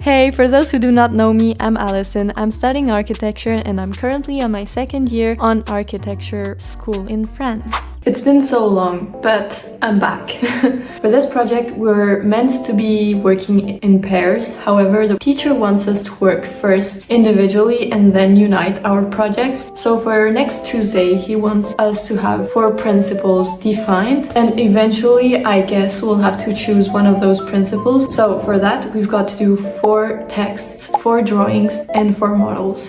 Hey, for those who do not know me, I'm Alison. I'm studying architecture and I'm currently on my second year on architecture school in France. It's been so long, but I'm back. For this project, we're meant to be working in pairs. However, the teacher wants us to work first individually and then unite our projects. So for next Tuesday, he wants us to have 4 principles defined, and eventually, I guess we'll have to choose one of those principles. So for that, we've got to do 4 texts, 4 drawings, and 4 models.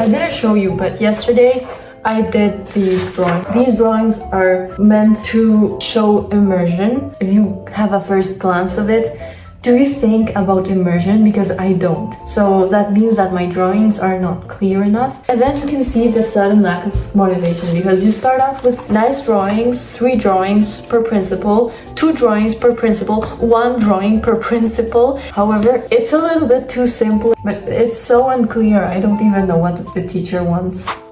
I didn't show you, but yesterday I did these drawings. These drawings are meant to show immersion. If you have a first glance of it, do you think about immersion? Because I don't. So that means that my drawings are not clear enough. And then you can see the sudden lack of motivation because you start off with nice drawings, 3 drawings per principle, 2 drawings per principle, 1 drawing per principle. However, it's a little bit too simple, but it's so unclear. I don't even know what the teacher wants.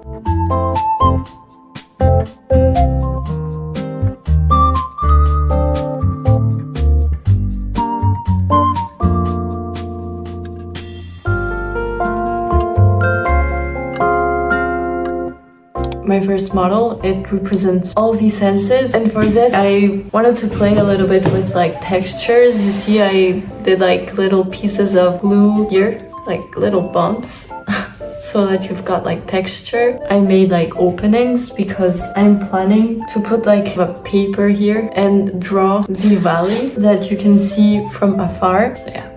My first model, it represents all of these senses, and for this I wanted to play a little bit with like textures. You see I did like little pieces of glue here, like little bumps so that you've got like texture. I made like openings because I'm planning to put like a paper here and draw the valley that you can see from afar. So yeah.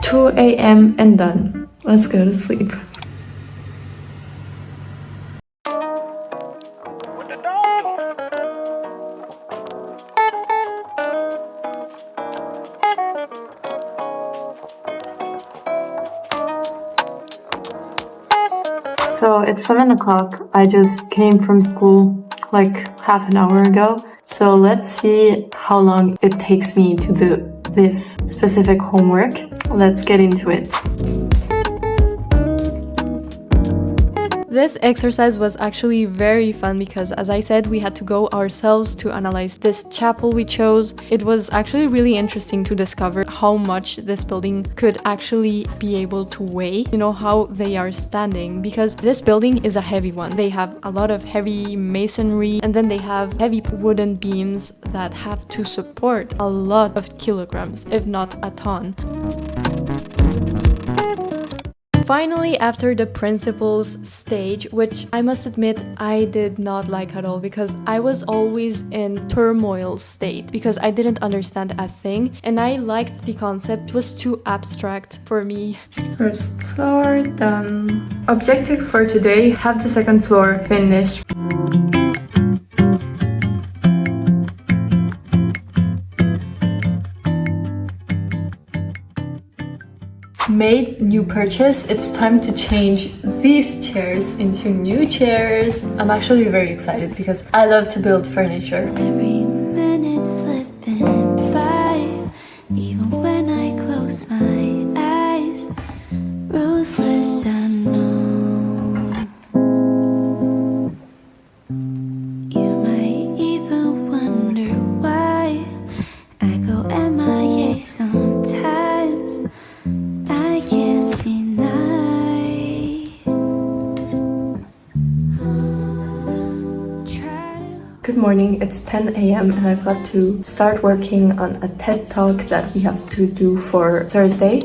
$2 a.m. and done. Let's go to sleep. So it's 7 o'clock. I just came from school like half an hour ago. So let's see how long it takes me to do this specific homework. Let's get into it. This exercise was actually very fun because, as I said, we had to go ourselves to analyze this chapel we chose. It was actually really interesting to discover how much this building could actually be able to weigh, you know, how they are standing, because this building is a heavy one. They have a lot of heavy masonry, and then they have heavy wooden beams that have to support a lot of kilograms, if not a ton. Finally, after the principles stage, which I must admit I did not like at all because I was always in turmoil state because I didn't understand a thing and I liked the concept. It was too abstract for me. First floor done. Objective for today, have the second floor finished. Made new purchase. It's time to change these chairs into new chairs. I'm actually very excited because I love to build furniture. Every minute slipping by, even when I close my eyes, ruthless I know. You might even wonder why I go MIA sometimes. I can't deny. Good morning, it's 10 a.m. and I've got to start working on a TED Talk that we have to do for Thursday.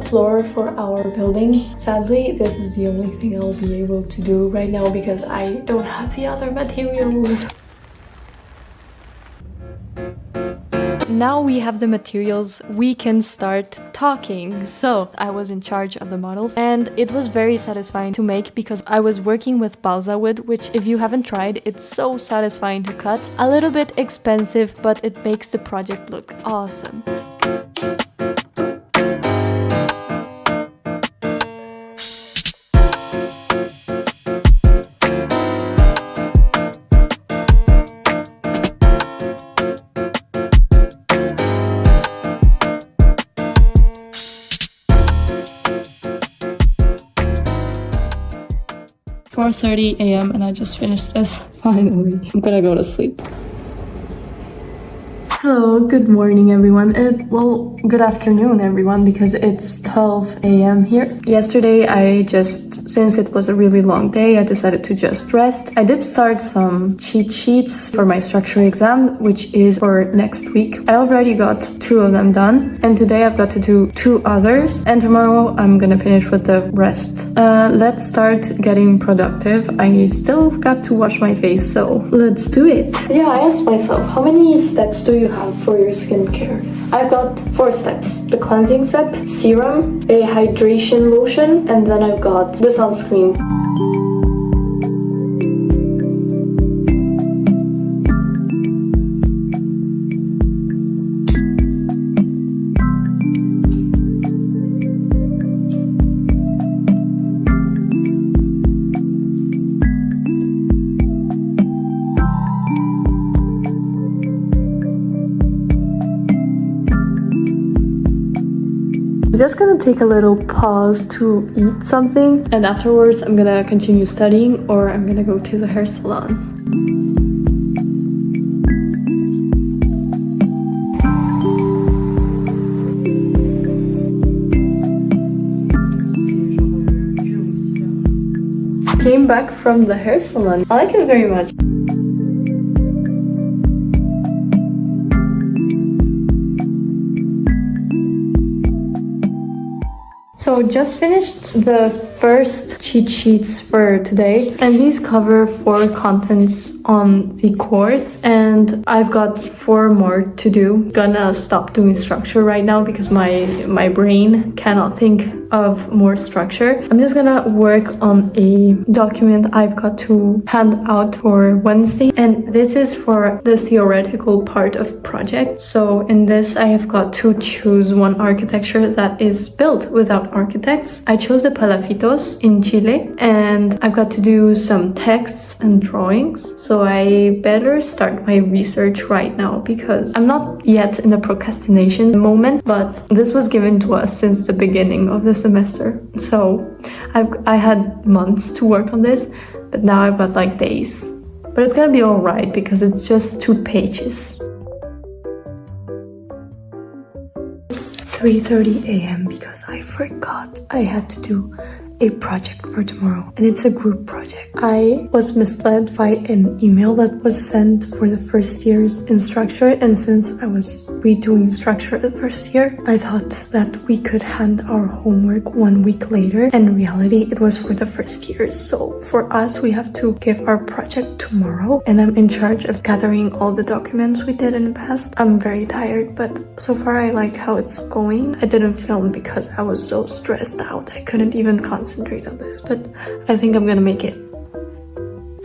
floor for our building. Sadly, this is the only thing I'll be able to do right now because I don't have the other materials. Now we have the materials, we can start talking. So I was in charge of the model and it was very satisfying to make because I was working with balsa wood, which if you haven't tried, it's so satisfying to cut. A little bit expensive, but it makes the project look awesome. 4:30 a.m. and I just finished this. Finally, I'm gonna go to sleep. Hello, good morning everyone. Well, good afternoon everyone because it's 12 a.m. here. Yesterday since it was a really long day, I decided to just rest. I did start some cheat sheets for my structure exam, which is for next week. I already got 2 of them done and today I've got to do 2 others and tomorrow I'm gonna finish with the rest. Let's start getting productive. I still got to wash my face, so let's do it. Yeah, I asked myself, how many steps do you have for your skincare? I've got 4 steps. The cleansing step, serum, a hydration lotion, and then I've got the sunscreen. I'm just gonna take a little pause to eat something and afterwards I'm gonna continue studying or I'm gonna go to the hair salon. Came back from the hair salon. I like it very much. So just finished the first cheat sheets for today and these cover 4 contents on the course and I've got 4 more to do. Gonna stop doing structure right now because my brain cannot think of more structure. I'm just gonna work on a document I've got to hand out for Wednesday and this is for the theoretical part of project. So in this I have got to choose one architecture that is built without architects. I chose the Palafitos in Chile and I've got to do some texts and drawings. So I better start my research right now because I'm not yet in the procrastination moment, but this was given to us since the beginning of the semester. So I had months to work on this, but now I've got like days. But it's gonna be alright because it's just 2 pages. It's 3:30 a.m. because I forgot I had to do a project for tomorrow and it's a group project. I was misled by an email that was sent for the first years in structure and since I was redoing structure the first year, I thought that we could hand our homework 1 week later and in reality it was for the first years. So for us we have to give our project tomorrow and I'm in charge of gathering all the documents we did in the past. I'm very tired but so far I like how it's going. I didn't film because I was so stressed out. I couldn't even concentrate on this, but I think I'm gonna make it.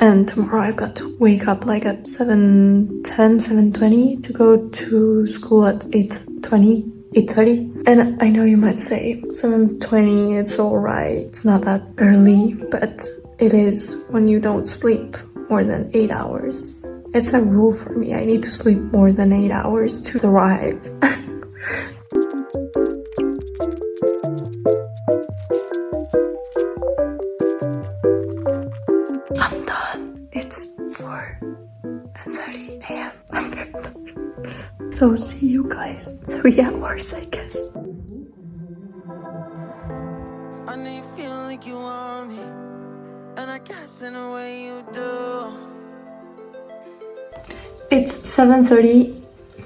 And tomorrow I've got to wake up like at 7:10, 7:20 to go to school at 8:20, 8:30. And I know you might say 7:20, it's alright, it's not that early, but it is when you don't sleep more than 8 hours. It's a rule for me, I need to sleep more than 8 hours to thrive. I'm done. It's 4:30 a.m. I'm very tired. So see you guys 3 hours, I guess. I know you feel like you want me, and I guess in a way you do. It's 7:30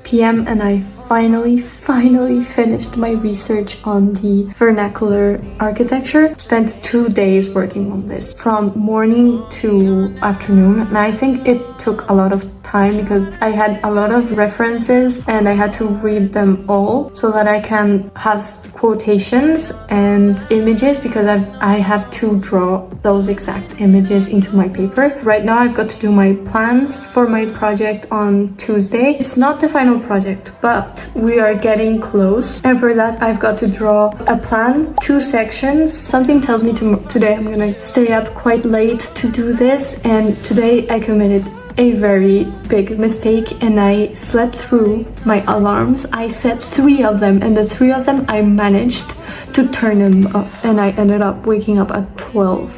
p.m. and I finally finished my research on the vernacular architecture. Spent 2 days working on this from morning to afternoon, and I think it took a lot of time because I had a lot of references and I had to read them all so that I can have quotations and images, because I have to draw those exact images into my paper. Right now I've got to do my plans for my project on Tuesday. It's not the final project, but we are getting close, and for that I've got to draw a plan, 2 sections. Something tells me today I'm gonna stay up quite late to do this, and today I committed a very big mistake and I slept through my alarms. I set 3 of them, and the 3 of them I managed to turn them off, and I ended up waking up at 12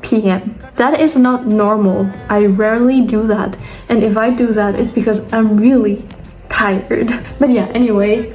p.m. That is not normal. I rarely do that, and if I do that it's because I'm really tired. But yeah, anyway.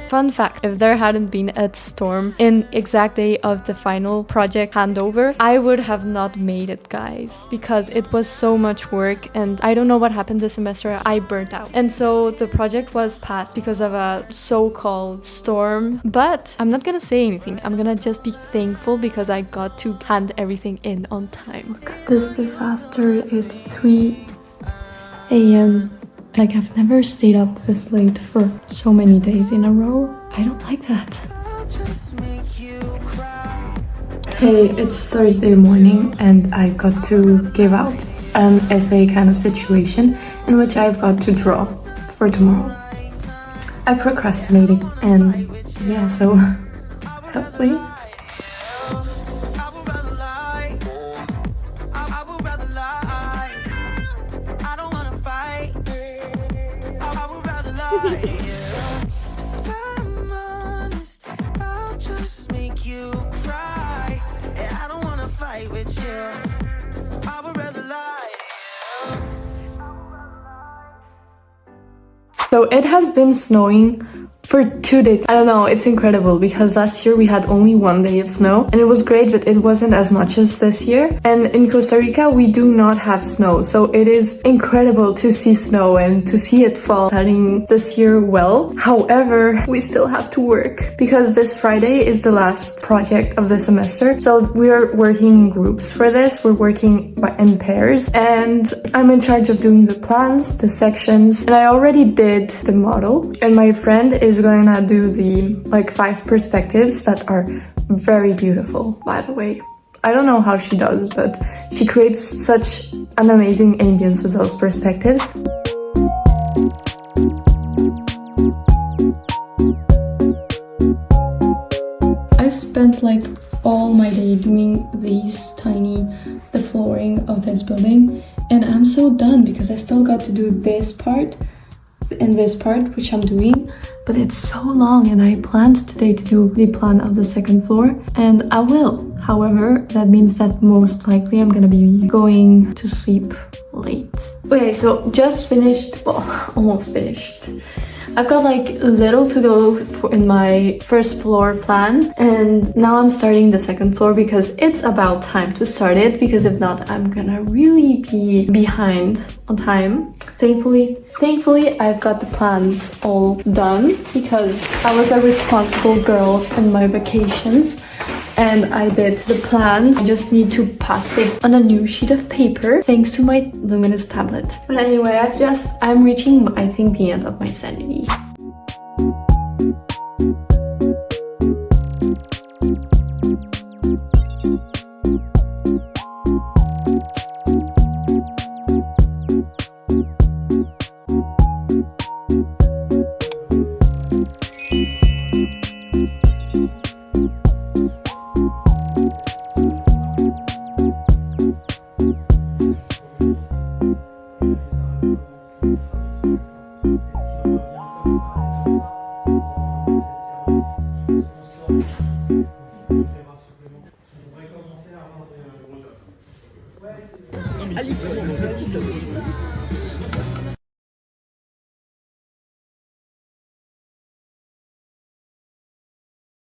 Fun fact, if there hadn't been a storm in exact day of the final project handover, I would have not made it, guys, because it was so much work and I don't know what happened this semester. I burnt out. And so the project was passed because of a so-called storm, but I'm not gonna say anything. I'm gonna just be thankful because I got to hand everything in on time. This disaster is 3 a.m. Like, I've never stayed up this late for so many days in a row. I don't like that. Hey, it's Thursday morning and I've got to give out an essay kind of situation in which I've got to draw for tomorrow. I'm procrastinating and yeah, so help me. So it has been snowing for 2 days. I don't know, it's incredible because last year we had only 1 day of snow and it was great, but it wasn't as much as this year. And in Costa Rica we do not have snow, so it is incredible to see snow and to see it fall starting this year well. However, we still have to work because this Friday is the last project of the semester. So we are working in groups for this. We're working in pairs and I'm in charge of doing the plans, the sections, and I already did the model, and my friend is gonna do the 5 perspectives that are very beautiful, by the way. I don't know how she does, but she creates such an amazing ambience with those perspectives. I spent all my day doing the flooring of this building, and I'm so done because I still got to do this part and this part, which I'm doing, but it's so long, and I planned today to do the plan of the second floor, and I will. However, that means that most likely I'm gonna be going to sleep late. Okay, so just finished, well, almost finished. I've got little to go in my first floor plan, and now I'm starting the second floor because it's about time to start it, because if not I'm gonna really be behind on time. Thankfully I've got the plans all done because I was a responsible girl in my vacations and I did the plans. I just need to pass it on a new sheet of paper thanks to my luminous tablet. But anyway, I'm reaching, I think, the end of my sanity.